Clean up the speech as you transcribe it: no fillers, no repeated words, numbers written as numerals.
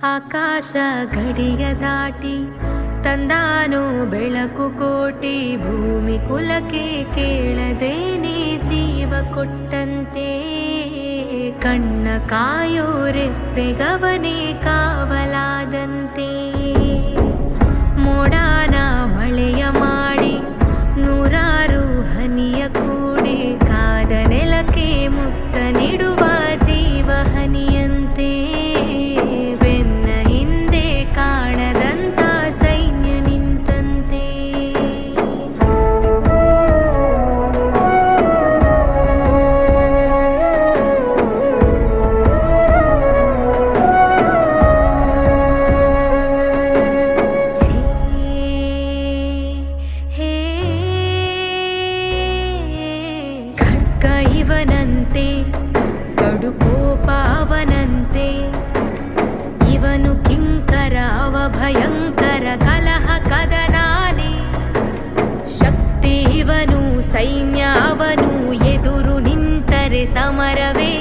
ಆಕಾಶ ಗಡಿಯ ದಾಟಿ ತಂದಾನೋ ಬೆಳಕು ಕೋಟಿ, ಭೂಮಿ ಕುಲಕ್ಕೆ ಕೇಳದೇನೆ ಜೀವ ಕೊಟ್ಟಂತೆ. ಕಣ್ಣ ಕಾಯೋ ರೆಪ್ಪೆಗವನೇ ಕಾವಲಾದಂತೆ. ಮೋಡಾನ ಮಳೆಯ ಮಾಡಿ ನೂರಾರು ಹನಿಯ ಕೂಡಿ, ಕಾದ ನೆಲಕ್ಕೆ ಮುತ್ತ ನೀಡುವ ಜೀವ ಹನಿಯಂತೆ. ಬೆನ್ನ ಹಿಂದೆ ಕಾಣದಂತ ಸೈನ್ಯ ನಿಂತಂತೆ. ಖಡ್ಗ ಇವನಂತೆ, ಕಡು ಕೋಪ ಅವನಂತೆ. ಇವನು ಕಿಂಕರ ಅವ ಭಯಂಕರ, ಕಲಹ ಕದನಾನೆ. ಶಕ್ತಿ ಇವನು, ಸೈನ್ಯ ಅವನು, ಎದುರು ನಿಂತರೆ ಸಮರವೇ.